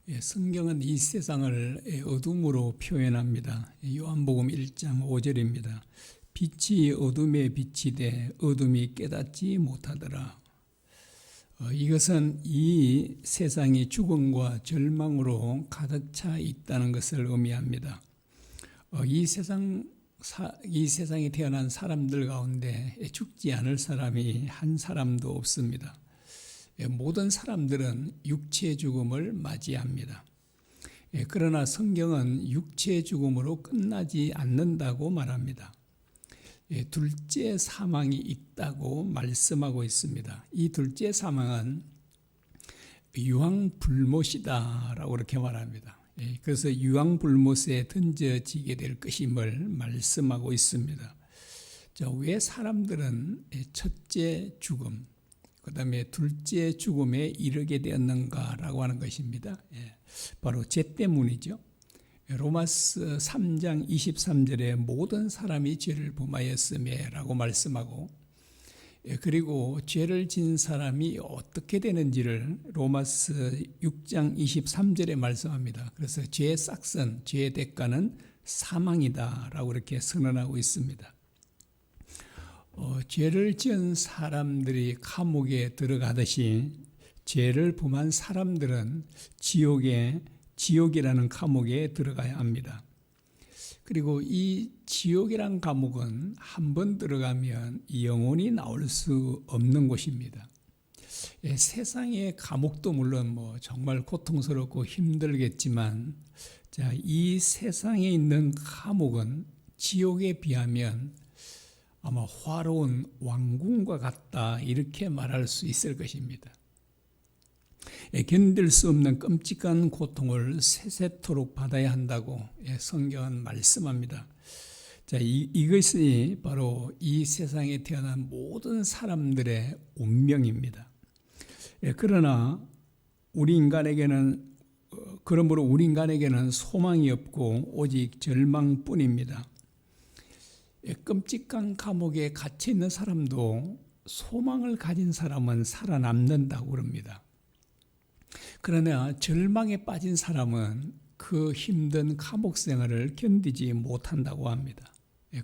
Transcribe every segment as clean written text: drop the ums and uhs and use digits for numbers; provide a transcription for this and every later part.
성경은 이 세상을 어둠으로 표현합니다. 요한복음 1장 5절입니다. 빛이 어둠에 비치되 어둠이 깨닫지 못하더라. 이것은 이 세상이 죽음과 절망으로 가득 차 있다는 것을 의미합니다. 이 세상에 태어난 사람들 가운데 죽지 않을 사람이 한 사람도 없습니다. 모든 사람들은 육체의 죽음을 맞이합니다. 그러나 성경은 육체의 죽음으로 끝나지 않는다고 말합니다. 둘째 사망이 있다고 말씀하고 있습니다. 이 둘째 사망은 유황불못이다라고 그렇게 말합니다. 그래서 유황불못에 던져지게 될 것임을 말씀하고 있습니다. 왜 사람들은 첫째 죽음, 그 다음에 둘째 죽음에 이르게 되었는가라고 하는 것입니다. 바로 죄 때문이죠. 로마서 3장 23절에 모든 사람이 죄를 범하였음에 라고 말씀하고, 그리고 죄를 진 사람이 어떻게 되는지를 로마서 6장 23절에 말씀합니다. 그래서 죄의 싹선, 죄의 대가는 사망이다 라고 이렇게 선언하고 있습니다. 죄를 지은 사람들이 감옥에 들어가듯이 죄를 범한 사람들은 지옥이라는 감옥에 들어가야 합니다. 그리고 이 지옥이란 감옥은 한 번 들어가면 영원히 나올 수 없는 곳입니다. 세상의 감옥도 물론 정말 고통스럽고 힘들겠지만, 이 세상에 있는 감옥은 지옥에 비하면 아마 화로운 왕궁과 같다, 이렇게 말할 수 있을 것입니다. 견딜 수 없는 끔찍한 고통을 세세토록 받아야 한다고 성경은 말씀합니다. 이것이 바로 이 세상에 태어난 모든 사람들의 운명입니다. 그러나 그러므로 우리 인간에게는 소망이 없고 오직 절망뿐입니다. 끔찍한 감옥에 갇혀 있는 사람도 소망을 가진 사람은 살아남는다고 그럽니다. 그러나 절망에 빠진 사람은 그 힘든 감옥 생활을 견디지 못한다고 합니다.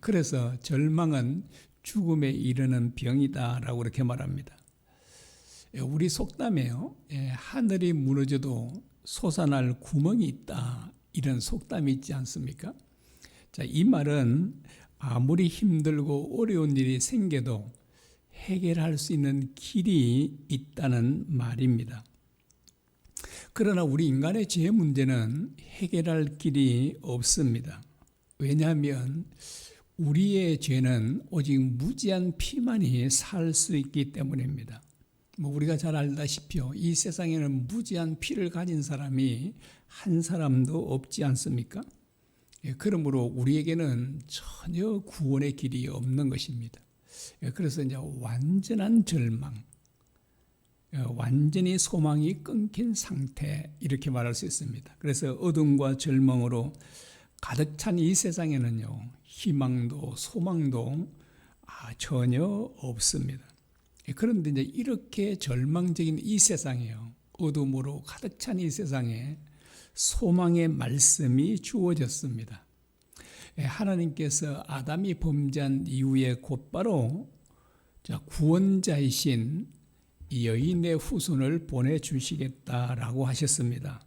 그래서 절망은 죽음에 이르는 병이다라고 그렇게 말합니다. 우리 속담에요, 하늘이 무너져도 솟아날 구멍이 있다, 이런 속담이 있지 않습니까? 이 말은 아무리 힘들고 어려운 일이 생겨도 해결할 수 있는 길이 있다는 말입니다. 그러나 우리 인간의 죄 문제는 해결할 길이 없습니다. 왜냐하면 우리의 죄는 오직 무지한 피만이 살 수 있기 때문입니다. 우리가 잘 알다시피 이 세상에는 무지한 피를 가진 사람이 한 사람도 없지 않습니까? 그러므로 우리에게는 전혀 구원의 길이 없는 것입니다. 그래서 이제 완전한 절망, 완전히 소망이 끊긴 상태, 이렇게 말할 수 있습니다. 그래서 어둠과 절망으로 가득 찬 이 세상에는요, 희망도 소망도 전혀 없습니다. 그런데 이제 이렇게 절망적인 이 세상에요, 어둠으로 가득 찬 이 세상에 소망의 말씀이 주어졌습니다. 하나님께서 아담이 범죄한 이후에 곧바로 구원자이신 여인의 후손을 보내주시겠다라고 하셨습니다.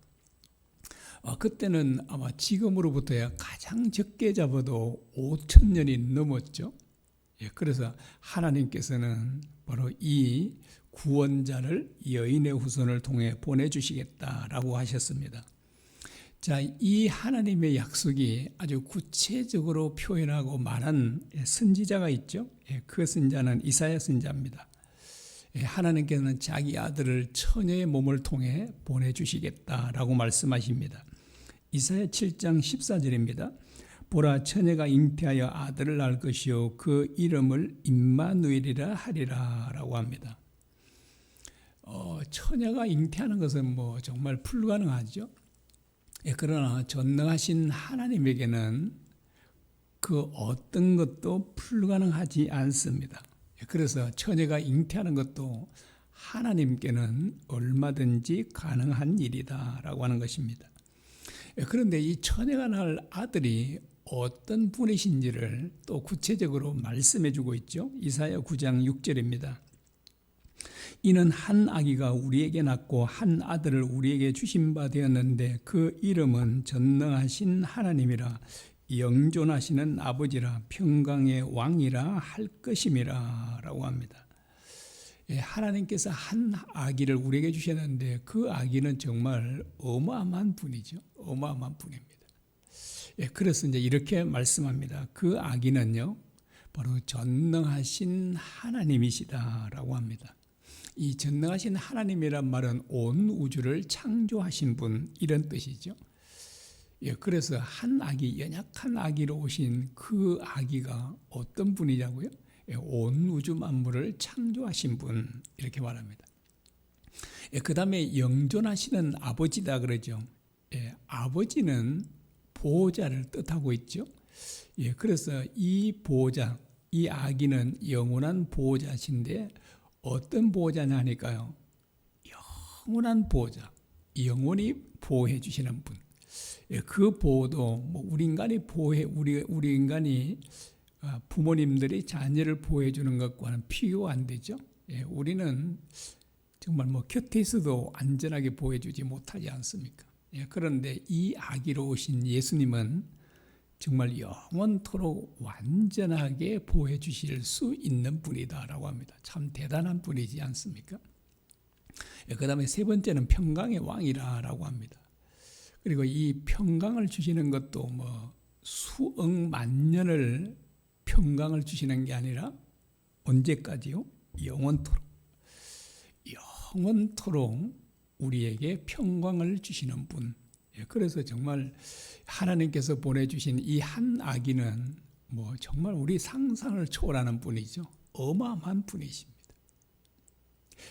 그때는 아마 지금으로부터야 가장 적게 잡아도 5,000년이 넘었죠. 그래서 하나님께서는 바로 이 구원자를 여인의 후손을 통해 보내주시겠다라고 하셨습니다. 이 하나님의 약속이 아주 구체적으로 표현하고 말한 선지자가 있죠. 그 선지자는 이사야 선지자입니다. 하나님께서는 자기 아들을 처녀의 몸을 통해 보내주시겠다라고 말씀하십니다. 이사야 7장 14절입니다. 보라, 처녀가 잉태하여 아들을 낳을 것이요 그 이름을 임마누엘이라 하리라 라고 합니다. 처녀가 잉태하는 것은 정말 불가능하죠. 그러나 전능하신 하나님에게는 그 어떤 것도 불가능하지 않습니다. 그래서 처녀가 잉태하는 것도 하나님께는 얼마든지 가능한 일이다라고 하는 것입니다. 그런데 이 처녀가 낳을 아들이 어떤 분이신지를 또 구체적으로 말씀해 주고 있죠. 이사야 9장 6절입니다. 이는 한 아기가 우리에게 낳고 한 아들을 우리에게 주신 바 되었는데 그 이름은 전능하신 하나님이라 영존하시는 아버지라 평강의 왕이라 할 것임이라 라고 합니다. 하나님께서 한 아기를 우리에게 주셨는데 그 아기는 정말 어마어마한 분이죠. 어마어마한 분입니다. 그래서 이제 이렇게 말씀합니다. 그 아기는요, 바로 전능하신 하나님이시다라고 합니다. 이 전능하신 하나님이란 말은 온 우주를 창조하신 분, 이런 뜻이죠. 그래서 한 아기, 연약한 아기로 오신 그 아기가 어떤 분이냐고요? 온 우주 만물을 창조하신 분, 이렇게 말합니다. 그 다음에 영존하시는 아버지다 그러죠. 아버지는 보호자를 뜻하고 있죠. 그래서 이 보호자, 이 아기는 영원한 보호자신데 어떤 보호자냐 하니까요, 영원한 보호자, 영원히 보호해 주시는 분. 그 보호도 뭐 우리 인간이 우리 인간이 부모님들이 자녀를 보호해 주는 것과는 비교가 안 되죠. 우리는 정말 뭐 곁에 있어도 안전하게 보호해 주지 못하지 않습니까? 그런데 이 아기로 오신 예수님은 정말 영원토록 완전하게 보호해 주실 수 있는 분이다라고 합니다. 참 대단한 분이지 않습니까? 그 다음에 세 번째는 평강의 왕이라고 합니다. 그리고 이 평강을 주시는 것도 뭐 수억 만년을 평강을 주시는 게 아니라 언제까지요? 영원토록. 영원토록 우리에게 평강을 주시는 분. 그래서 정말 하나님께서 보내주신 이 한 아기는 뭐 정말 우리 상상을 초월하는 분이죠. 어마어마한 분이십니다.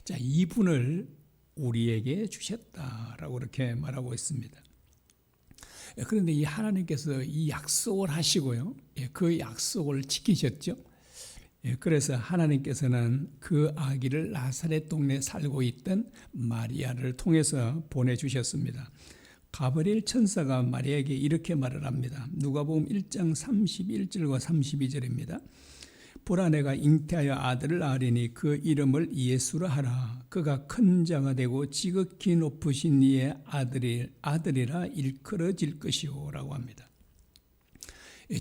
자, 이 분을 우리에게 주셨다라고 이렇게 말하고 있습니다. 그런데 이 하나님께서 이 약속을 하시고요, 그 약속을 지키셨죠. 그래서 하나님께서는 그 아기를 나사렛 동네에 살고 있던 마리아를 통해서 보내주셨습니다. 가브리엘 천사가 마리아에게 이렇게 말을 합니다. 누가복음 1장 31절과 32절입니다. 보라, 내가 잉태하여 아들을 낳으리니 그 이름을 예수라 하라. 그가 큰 자가 되고 지극히 높으신 이의 아들이라 일컬어질 것이오 라고 합니다.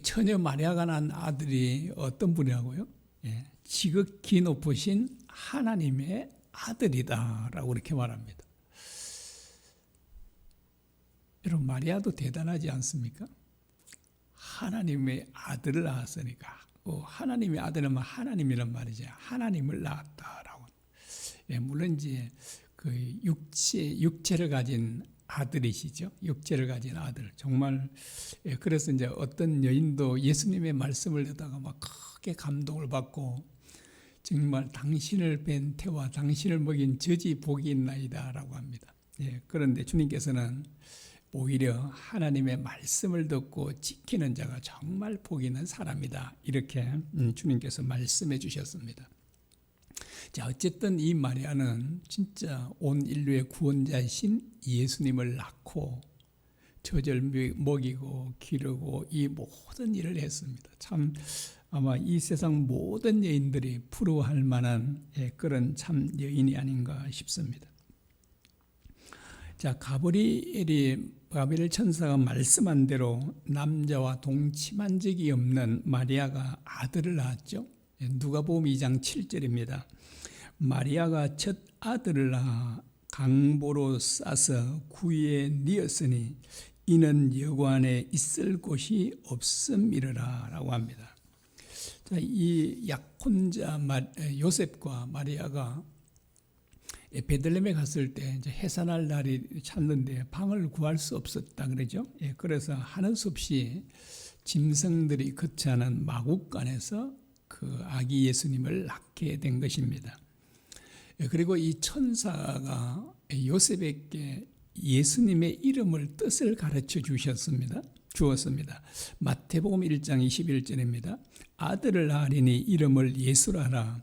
처녀 마리아가 낳은 아들이 어떤 분이라고요? 지극히 높으신 하나님의 아들이다 라고 이렇게 말합니다. 여러분, 마리아도 대단하지 않습니까? 하나님의 아들을 낳았으니까. 하나님의 아들은 하나님이란 말이죠. 하나님을 낳았다라고. 물론 이제 그 육체를 가진 아들이시죠. 육체를 가진 아들. 정말. 그래서 이제 어떤 여인도 예수님의 말씀을 듣다가 막 크게 감동을 받고 정말 당신을 뵌 태와 당신을 먹인 젖이 복이 있나이다라고 합니다. 그런데 주님께서는 오히려 하나님의 말씀을 듣고 지키는 자가 정말 복 있는 사람이다, 이렇게 주님께서 말씀해 주셨습니다. 자, 어쨌든 이 마리아는 진짜 온 인류의 구원자이신 예수님을 낳고 젖을 먹이고 기르고 이 모든 일을 했습니다. 참 아마 이 세상 모든 여인들이 부러워할 만한 그런 참 여인이 아닌가 싶습니다. 자, 가브리엘 천사가 말씀한 대로 남자와 동침한 적이 없는 마리아가 아들을 낳았죠. 누가복음 2장 7절입니다. 마리아가 첫 아들을 낳아 강보로 싸서 구유에 뉘었으니 이는 여관에 있을 곳이 없음이라 라고 합니다. 자, 이 약혼자 요셉과 마리아가 베들레헴에 갔을 때 이제 해산할 날이 찼는데 방을 구할 수 없었다 그러죠. 그래서 하는 수 없이 짐승들이 거처하는 마국간에서 그 아기 예수님을 낳게 된 것입니다. 그리고 이 천사가 요셉에게 예수님의 이름을 뜻을 가르쳐 주었습니다. 마태복음 1장 21절입니다. 아들을 낳으리니 이름을 예수라 하라.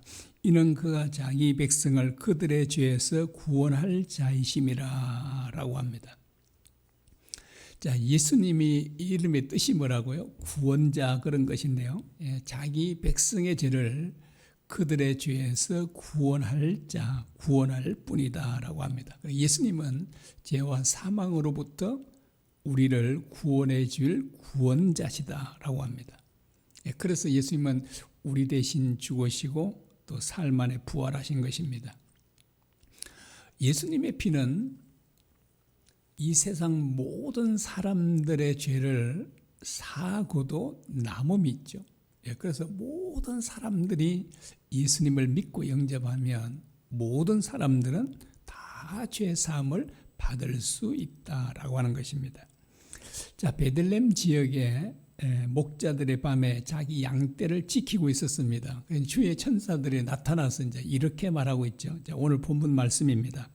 이는 그가 자기 백성을 그들의 죄에서 구원할 자이심이라 라고 합니다. 자, 예수님이 이름의 뜻이 뭐라고요? 구원자 그런 것인데요. 자기 백성의 죄를 그들의 죄에서 구원할 자, 구원할 뿐이다 라고 합니다. 예수님은 죄와 사망으로부터 우리를 구원해 줄 구원자시다 라고 합니다. 그래서 예수님은 우리 대신 죽으시고 또 사흘 만에 부활하신 것입니다. 예수님의 피는 이 세상 모든 사람들의 죄를 사하고도 남음이 있죠. 그래서 모든 사람들이 예수님을 믿고 영접하면 모든 사람들은 다 죄 사함을 받을 수 있다라고 하는 것입니다. 자, 베들레헴 지역에 목자들의 밤에 자기 양떼를 지키고 있었습니다. 주의 천사들이 나타나서 이제 이렇게 말하고 있죠. 자, 오늘 본문 말씀입니다.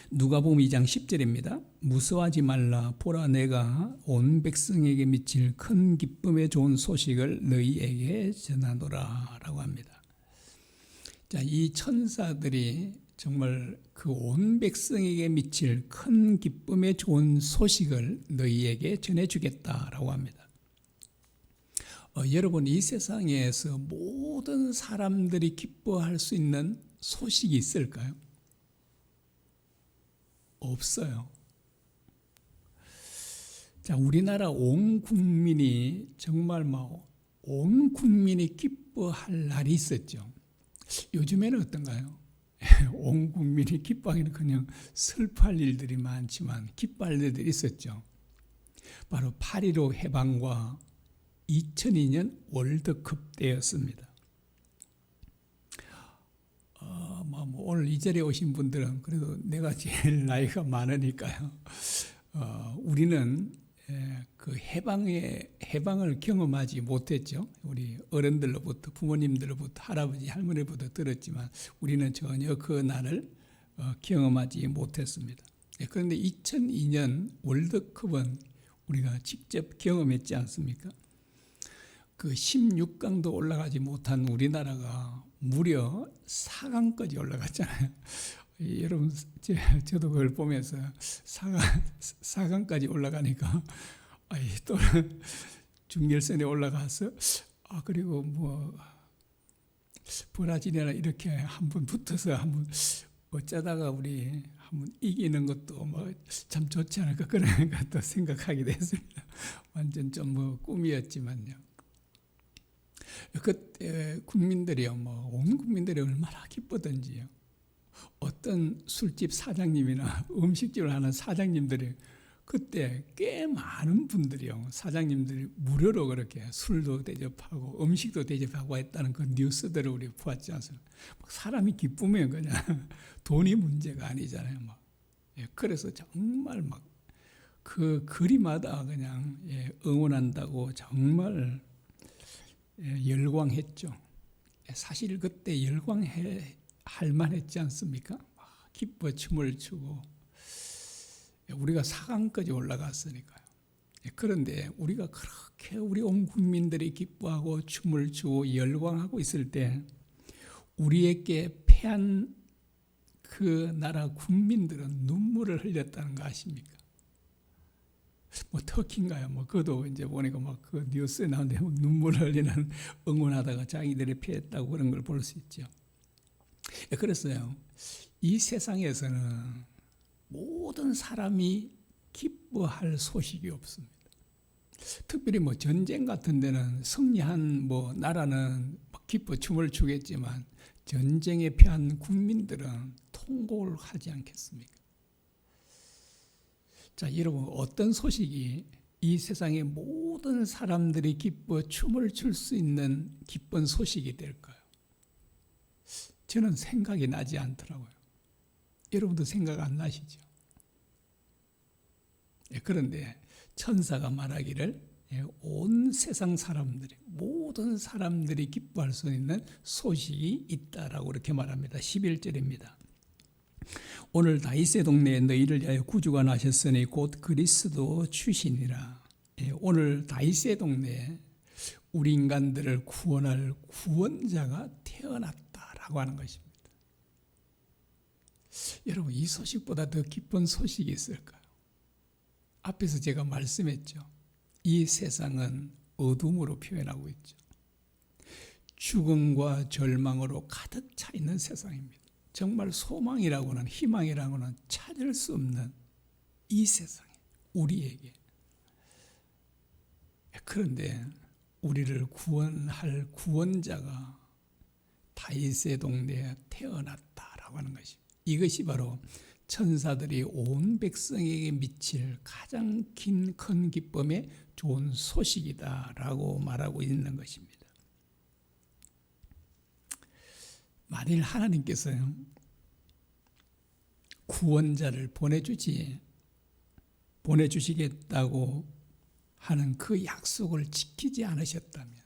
누가복음 2장 10절입니다. 무서워하지 말라. 보라, 내가 온 백성에게 미칠 큰 기쁨에 좋은 소식을 너희에게 전하노라 라고 합니다. 자, 이 천사들이 정말 그 온 백성에게 미칠 큰 기쁨에 좋은 소식을 너희에게 전해주겠다라고 합니다. 여러분, 이 세상에서 모든 사람들이 기뻐할 수 있는 소식이 있을까요? 없어요. 자, 우리나라 온 국민이 정말 온 국민이 기뻐할 날이 있었죠. 요즘에는 어떤가요? 온 국민이 기뻐하기는 그냥 슬퍼할 일들이 많지만 기뻐할 일들이 있었죠. 바로 8.15 해방과 2002년 월드컵 때였습니다. 오늘 이 자리에 오신 분들은 그래도 내가 제일 나이가 많으니까요. 우리는 그 해방을 경험하지 못했죠. 우리 어른들로부터, 부모님들로부터, 할아버지, 할머니부터 들었지만 우리는 전혀 그 날을 경험하지 못했습니다. 그런데 2002년 월드컵은 우리가 직접 경험했지 않습니까? 그 16강도 올라가지 못한 우리나라가 무려 4강까지 올라갔잖아요. 여러분, 저도 그걸 보면서 4강까지 올라가니까 또 준결선에 올라가서 그리고 브라질이나 이렇게 한번 붙어서 한번 어쩌다가 우리 한번 이기는 것도 참 좋지 않을까 그런 것도 생각하게 됐습니다. 완전 좀 꿈이었지만요. 그때 국민들이요, 온 국민들이 얼마나 기쁘던지요. 어떤 술집 사장님이나 음식집을 하는 사장님들이 그때 꽤 많은 분들이요, 사장님들이 무료로 그렇게 술도 대접하고 음식도 대접하고 했다는 그 뉴스들을 우리 보았지 않습니까? 사람이 기쁘면 그냥 돈이 문제가 아니잖아요. 그래서 정말 그 거리마다 그냥 응원한다고 정말 열광했죠. 사실 그때 열광할 만했지 않습니까? 기뻐 춤을 추고 우리가 4강까지 올라갔으니까요. 그런데 우리가 그렇게 우리 온 국민들이 기뻐하고 춤을 추고 열광하고 있을 때 우리에게 패한 그 나라 국민들은 눈물을 흘렸다는 거 아십니까? 터키인가요? 그것도 이제 보니까 그 뉴스에 나오는데 눈물을 흘리는 응원하다가 자기들이 피했다고 그런 걸 볼 수 있죠. 그랬어요. 이 세상에서는 모든 사람이 기뻐할 소식이 없습니다. 특별히 전쟁 같은 데는 승리한 나라는 기뻐 춤을 추겠지만 전쟁에 패한 국민들은 통곡을 하지 않겠습니까? 자, 여러분, 어떤 소식이 이 세상의 모든 사람들이 기뻐 춤을 출 수 있는 기쁜 소식이 될까요? 저는 생각이 나지 않더라고요. 여러분도 생각 안 나시죠? 그런데 천사가 말하기를 온 세상 사람들이, 모든 사람들이 기뻐할 수 있는 소식이 있다라고 그렇게 말합니다. 11절입니다. 오늘 다윗의 동네에 너희를 위하여 구주가 나셨으니 곧 그리스도 주시니라. 오늘 다윗의 동네에 우리 인간들을 구원할 구원자가 태어났다. 라고 하는 것입니다. 여러분, 이 소식보다 더 기쁜 소식이 있을까요? 앞에서 제가 말씀했죠. 이 세상은 어둠으로 표현하고 있죠. 죽음과 절망으로 가득 차 있는 세상입니다. 정말 소망이라고는, 희망이라고는 찾을 수 없는 이 세상에, 우리에게. 그런데 우리를 구원할 구원자가 다윗의 동네에 태어났다라고 하는 것입니다. 이것이 바로 천사들이 온 백성에게 미칠 가장 큰 기쁨의 좋은 소식이다라고 말하고 있는 것입니다. 만일 하나님께서요, 구원자를 보내주시겠다고 하는 그 약속을 지키지 않으셨다면,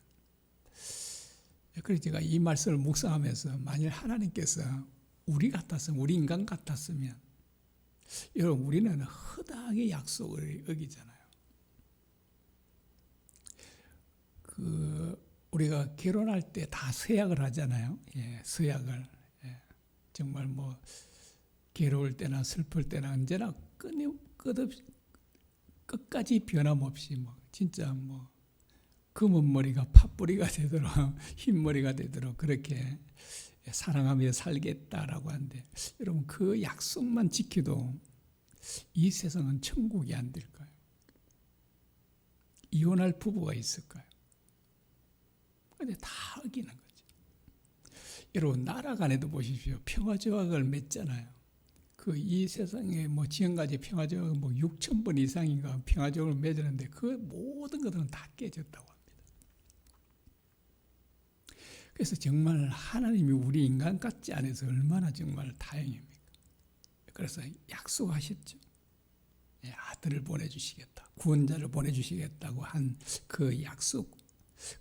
그래서 제가 이 말씀을 묵상하면서 만일 하나님께서 우리 인간 같았으면, 여러분, 우리는 허다하게 약속을 어기잖아요. 우리가 결혼할 때 다 서약을 하잖아요. 예, 서약을. 예, 정말 뭐 괴로울 때나 슬플 때나 언제나 끝까지 변함없이 진짜 검은 머리가 팥뿌리가 되도록 흰 머리가 되도록 그렇게 사랑하며 살겠다라고 하는데, 여러분, 그 약속만 지켜도 이 세상은 천국이 안 될까요? 이혼할 부부가 있을까요? 근데 다 어기는 거죠. 여러분, 나라 간에도 보십시오. 평화조약을 맺잖아요. 이 세상에 지금까지 평화조약 6,000번 이상인가 평화조약을 맺었는데 그 모든 것들은 다 깨졌다고 합니다. 그래서 정말 하나님이 우리 인간 같지 않아서 얼마나 정말 다행입니까? 그래서 약속하셨죠. 아들을 보내주시겠다, 구원자를 보내주시겠다고 한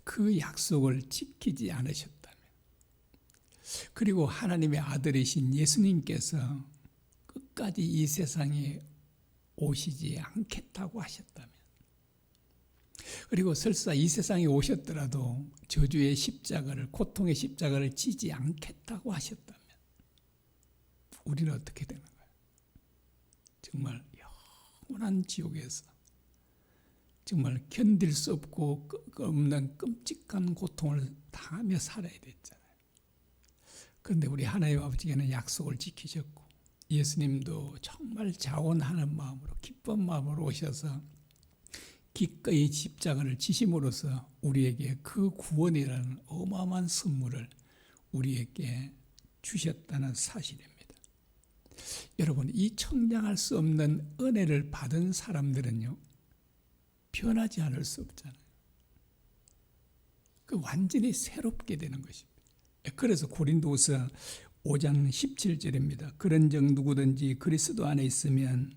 그 약속을 지키지 않으셨다면, 그리고 하나님의 아들이신 예수님께서 끝까지 이 세상에 오시지 않겠다고 하셨다면, 그리고 설사 이 세상에 오셨더라도 저주의 십자가를, 고통의 십자가를 지지 않겠다고 하셨다면 우리는 어떻게 되는 거예요? 정말 영원한 지옥에서 정말 견딜 수 없는 끔찍한 고통을 당하며 살아야 됐잖아요. 그런데 우리 하나님 아버지께는 약속을 지키셨고, 예수님도 정말 자원하는 마음으로, 기쁜 마음으로 오셔서 기꺼이 십자가를 지심으로써 우리에게 그 구원이라는 어마어마한 선물을 우리에게 주셨다는 사실입니다. 여러분, 이 청량할 수 없는 은혜를 받은 사람들은요, 변하지 않을 수 없잖아요. 완전히 새롭게 되는 것입니다. 그래서 고린도후서 5장 17절입니다. 그런즉 누구든지 그리스도 안에 있으면,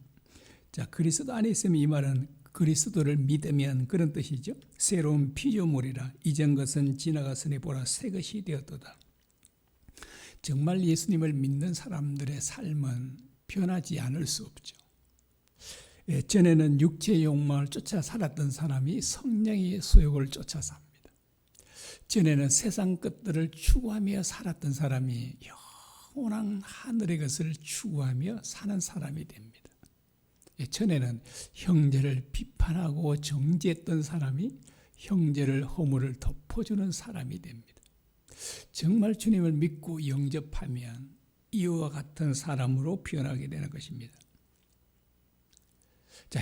그리스도 안에 있으면, 이 말은 그리스도를 믿으면 그런 뜻이죠. 새로운 피조물이라, 이전 것은 지나갔으니 보라 새 것이 되었도다. 정말 예수님을 믿는 사람들의 삶은 변하지 않을 수 없죠. 전에는 육체의 욕망을 쫓아 살았던 사람이 성령의 소욕을 쫓아 삽니다. 전에는 세상 것들을 추구하며 살았던 사람이 영원한 하늘의 것을 추구하며 사는 사람이 됩니다. 전에는 형제를 비판하고 정죄했던 사람이 형제를 허물을 덮어주는 사람이 됩니다. 정말 주님을 믿고 영접하면 이와 같은 사람으로 변하게 되는 것입니다.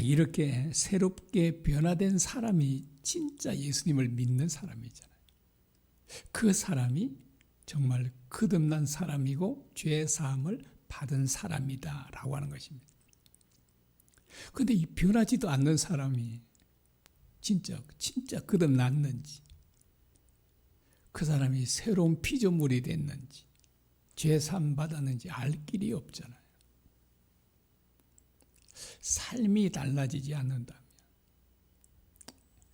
이렇게 새롭게 변화된 사람이 진짜 예수님을 믿는 사람이잖아요. 그 사람이 정말 거듭난 사람이고 죄 사함을 받은 사람이다라고 하는 것입니다. 그런데 이 변하지도 않는 사람이 진짜 거듭났는지, 그 사람이 새로운 피조물이 됐는지, 죄 사함 받았는지 알 길이 없잖아요. 삶이 달라지지 않는다면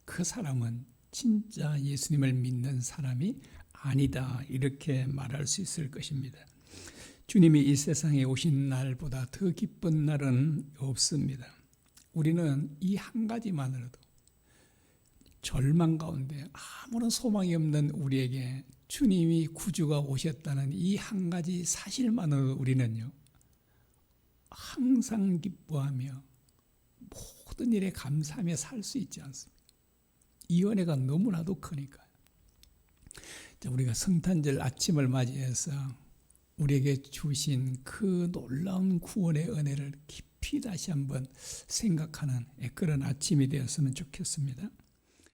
그 사람은 진짜 예수님을 믿는 사람이 아니다, 이렇게 말할 수 있을 것입니다. 주님이 이 세상에 오신 날보다 더 기쁜 날은 없습니다. 우리는 이 한 가지만으로도 절망 가운데 아무런 소망이 없는 우리에게 주님이 구주가 오셨다는 이 한 가지 사실만으로 우리는요, 항상 기뻐하며 모든 일에 감사하며 살 수 있지 않습니까? 이 은혜가 너무나도 크니까요. 자, 우리가 성탄절 아침을 맞이해서 우리에게 주신 그 놀라운 구원의 은혜를 깊이 다시 한번 생각하는 그런 아침이 되었으면 좋겠습니다.